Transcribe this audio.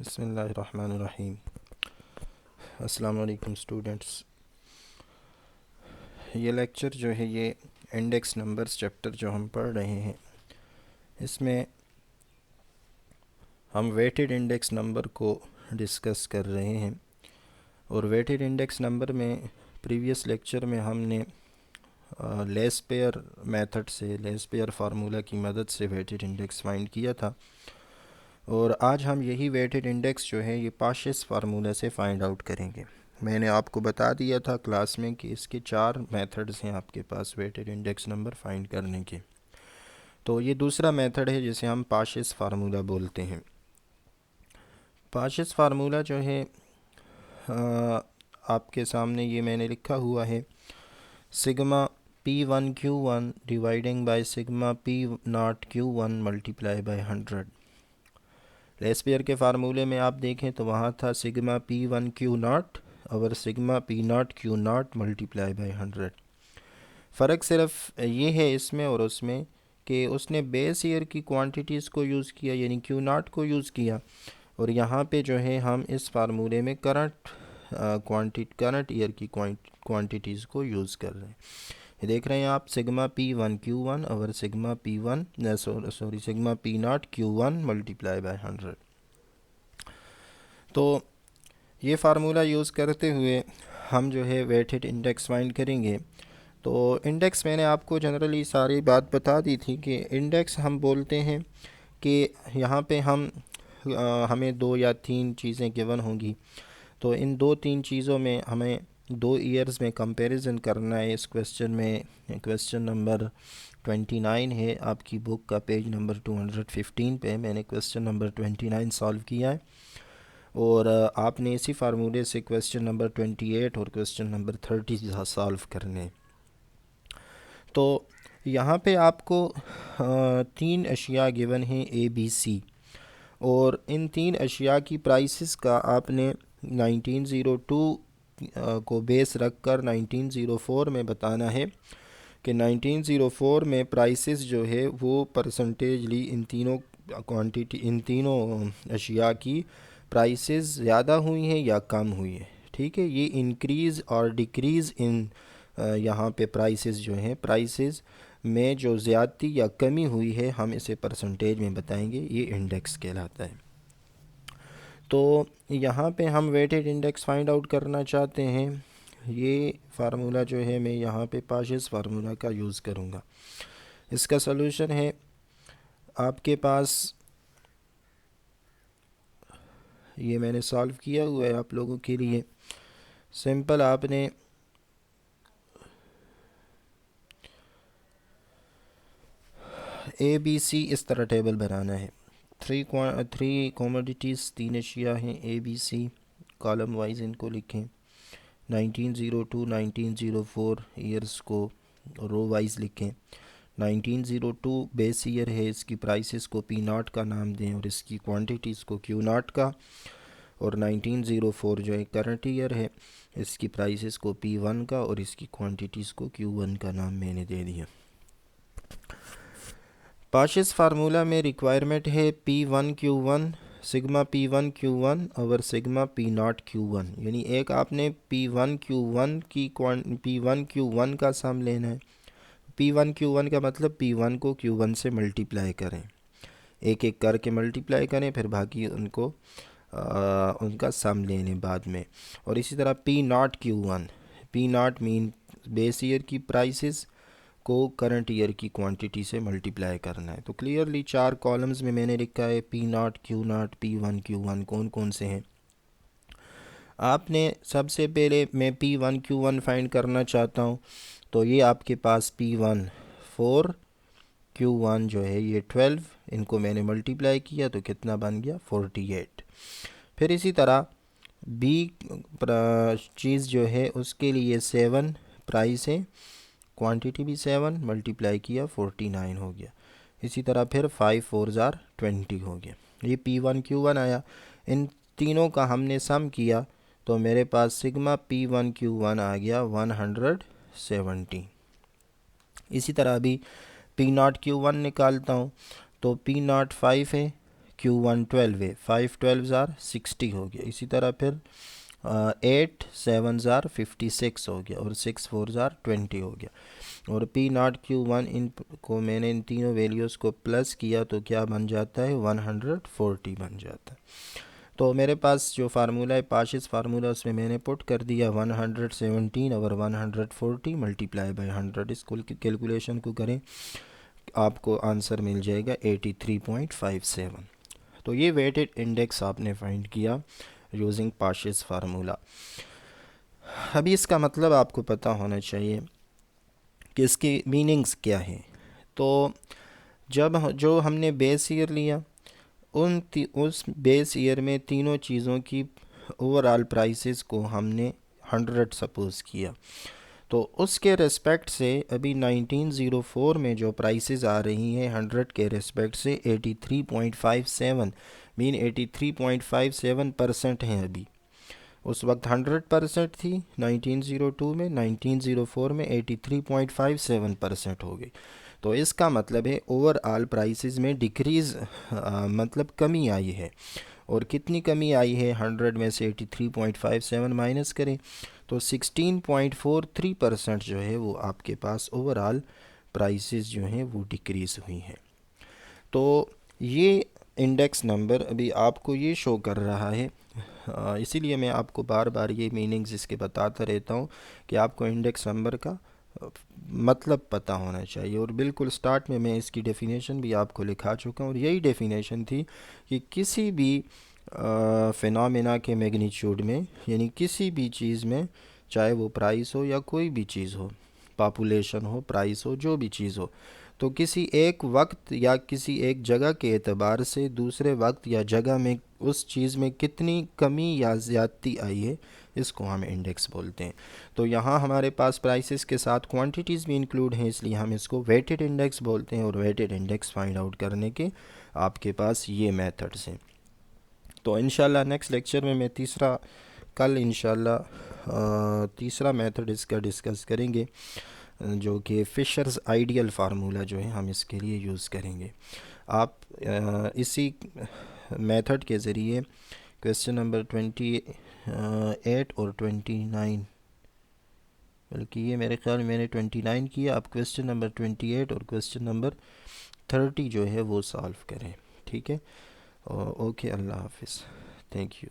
बिस्मिल्लाहिर्रहमानिर्रहीम। अस्सलाम वालेकुम स्टूडेंट्स। ये लेक्चर जो है ये इंडेक्स नंबर्स चैप्टर जो हम पढ़ रहे हैं, इसमें हम वेटेड इंडेक्स नंबर को डिस्कस कर रहे हैं। और वेटेड इंडेक्स नंबर में प्रीवियस लेक्चर में हमने लेस पेयर मेथड से, लेस पेयर फार्मूला की मदद से वेटेड इंडेक्स फाइंड किया था। और आज हम यही वेटेड इंडेक्स जो है ये पाशेस फार्मूला से फाइंड आउट करेंगे। मैंने आपको बता दिया था क्लास में कि इसके 4 मेथड्स हैं आपके पास वेटेड इंडेक्स नंबर फाइंड करने के। तो ये दूसरा मेथड है जिसे हम पाशेस फार्मूला बोलते हैं। पाशेस फार्मूला जो है आपके सामने ये मैंने लिखा हुआ है, sigma P1Q1 dividing by sigma P0Q1 multiply by 100। Less pair के फार्मूले में आप देखें तो वहाँ था सिग्मा P1Q0 और सिग्मा P0Q0 मल्टीप्लाई बाय 100। फ़र्क सिर्फ ये है इसमें और उसमें कि उसने बेस ईयर की क्वांटिटीज़ को यूज़ किया, यानी Q0 को यूज़ किया, और यहाँ पे जो है हम इस फार्मूले में करंट ईयर की क्वांटिटीज़ को यूज़ कर रहे हैं। ये देख रहे हैं आप, सिग्मा P1Q1 और sigma sigma P0Q1 multiply by 100। तो ये फार्मूला यूज़ करते हुए हम जो है वेटेड इंडेक्स फाइंड करेंगे। तो इंडेक्स मैंने आपको जनरली सारी बात बता दी थी कि इंडेक्स हम बोलते हैं कि यहाँ पे हमें 2 या 3 चीज़ें गिवन होंगी। तो इन 2-3 चीज़ों में हमें 2 ईयर्स में कंपैरिजन करना है। इस क्वेश्चन में क्वेश्चन नंबर 29 है आपकी बुक का, पेज नंबर 215 पे मैंने क्वेश्चन नंबर 29 सॉल्व किया है। और आपने इसी फार्मूले से क्वेश्चन नंबर 28 और क्वेश्चन नंबर 30 सॉल्व करने। तो यहाँ पे आपको 3 अशिया गिवन हैं ABC, और इन 3 अशिया की प्राइसेस का आपने 1902 को बेस रखकर 1904 में बताना है कि 1904 में प्राइसेस जो है वो परसेंटेजली इन तीनों अशिया की प्राइसेस ज़्यादा हुई हैं या कम हुई है। ठीक है, ये इंक्रीज़ और डिक्रीज़ इन यहाँ पे प्राइसेस जो हैं, प्राइसेस में जो ज़्यादती या कमी हुई है हम इसे परसेंटेज में बताएंगे। ये इंडेक्स कहलाता है। तो यहाँ पे हम वेटेड इंडेक्स फाइंड आउट करना चाहते हैं। ये फार्मूला जो है मैं यहाँ पे पाशेस फार्मूला का यूज़ करूँगा। इसका सलूशन है आपके पास, ये मैंने सॉल्व किया हुआ है आप लोगों के लिए। सिंपल आपने ABC इस तरह टेबल बनाना है। 3 कमोडिटीज़, 3 अशिया हैं ABC, कॉलम वाइज इनको लिखें। 1902 1904 ईयर्स को रो वाइज लिखें। 1902 बेस ईयर है, इसकी प्राइसेस को P0 का नाम दें और इसकी क्वांटिटीज़ को Q0 का। और 1904 जो है करंट ईयर है, इसकी प्राइसेस को P1 का और इसकी क्वांटिटीज़ को Q1 का नाम मैंने दे दिया। पाशेस फार्मूला में रिक्वायरमेंट है P1Q1 सिग्मा P1Q1 और सिग्मा P0Q1, यानी एक आपने P1Q1 का सम लेना है। P1Q1 का मतलब P1 को Q1 से मल्टीप्लाई करें, एक एक करके मल्टीप्लाई करें, फिर बाकी उनका सम लेने बाद में। और इसी तरह P0Q1, P0 mean base year की प्राइसेस को करंट ईयर की क्वांटिटी से मल्टीप्लाई करना है। तो क्लियरली 4 कॉलम्स में मैंने लिखा है P0 Q0 P1Q1 कौन कौन से हैं। आपने सबसे पहले मैं P1Q1 फाइंड करना चाहता हूँ, तो ये आपके पास P1 4, Q1 जो है ये 12, इनको मैंने मल्टीप्लाई किया तो कितना बन गया 48। फिर इसी तरह B चीज़ जो है उसके लिए 7 प्राइस है, क्वांटिटी भी 7, मल्टीप्लाई किया 49 हो गया। इसी तरह फिर 5 4 ज़ार 20 हो गया। ये P1Q1 आया। इन तीनों का हमने सम किया तो मेरे पास सिग्मा P1Q1 आ गया 170। इसी तरह भी P0Q1 निकालता हूँ तो P0 5 है, Q1 12 है, 5 12 ज़ार 60 हो गया। इसी तरह फिर 8 7 ज़ार 56 हो गया और 6 4 ज़ार 20 हो गया। और P0 Q1 इन को मैंने इन तीनों वैल्यूज़ को प्लस किया तो क्या बन जाता है, 140 बन जाता है। तो मेरे पास जो फार्मूला है पाशिस फार्मूला, उसमें मैंने पुट कर दिया 117 और 140 मल्टीप्लाई बाई 100। इस कैलकुलेशन को करें, आपको आंसर मिल जाएगा 83.57। तो ये वेटेड इंडेक्स आपने फाइंड किया यूजिंग पाशिस फार्मूला। अभी इसका मतलब आपको पता होना चाहिए कि इसकी मीनिंग्स क्या है। तो जो हमने बेस ईयर लिया, उस बेस ईयर में तीनों चीज़ों की ओवरऑल प्राइसेस को हमने 100 सपोज़ किया, तो उसके रेस्पेक्ट से अभी 1904 में जो प्राइसेस आ रही हैं 100 के रेस्पेक्ट से 83.57 मीन 83.57% हैं अभी। उस वक्त 100% थी 1902 में, 1904 में 83.57% हो गई। तो इसका मतलब है ओवरऑल प्राइसेस में डिक्रीज़ मतलब कमी आई है। और कितनी कमी आई है, 100 में से 83.57 माइनस करें तो 16.43% जो है वो आपके पास ओवरऑल प्राइसेस जो हैं वो डिक्रीज़ हुई हैं। तो ये इंडेक्स नंबर अभी आपको ये शो कर रहा है, इसीलिए मैं आपको बार बार ये मीनिंग्स इसके बताता रहता हूँ कि आपको इंडेक्स नंबर का मतलब पता होना चाहिए। और बिल्कुल स्टार्ट में मैं इसकी डेफिनेशन भी आपको लिखा चुका हूँ, और यही डेफिनेशन थी कि किसी भी फिनोमेना के मैग्नीट्यूड में, यानी किसी भी चीज़ में, चाहे वो प्राइस हो या कोई भी चीज़ हो, पॉपुलेशन हो, प्राइस हो, जो भी चीज़ हो, तो किसी एक वक्त या किसी एक जगह के एतबार से दूसरे वक्त या जगह में उस चीज़ में कितनी कमी या ज़्यादती आई है, इसको हम इंडेक्स बोलते हैं। तो यहाँ हमारे पास प्राइसेस के साथ क्वांटिटीज़ भी इंक्लूड हैं, इसलिए हम इसको वेटेड इंडेक्स बोलते हैं। और वेटेड इंडेक्स फाइंड आउट करने के आपके पास ये मेथड्स हैं। तो इंशाल्लाह नेक्स्ट लेक्चर में मैं कल इंशाल्लाह तीसरा मेथड इसका डिस्कस करेंगे, जो कि फिशर्स आइडियल फार्मूला जो है हम इसके लिए यूज़ करेंगे। आप इसी मेथड के ज़रिए क्वेश्चन नंबर 28 और 29, बल्कि ये मेरे ख्याल में मैंने 29 किया, आप क्वेश्चन नंबर 28 और क्वेश्चन नंबर 30 जो है वो सॉल्व करें। ठीक है, ओके, अल्लाह हाफिज़, थैंक यू।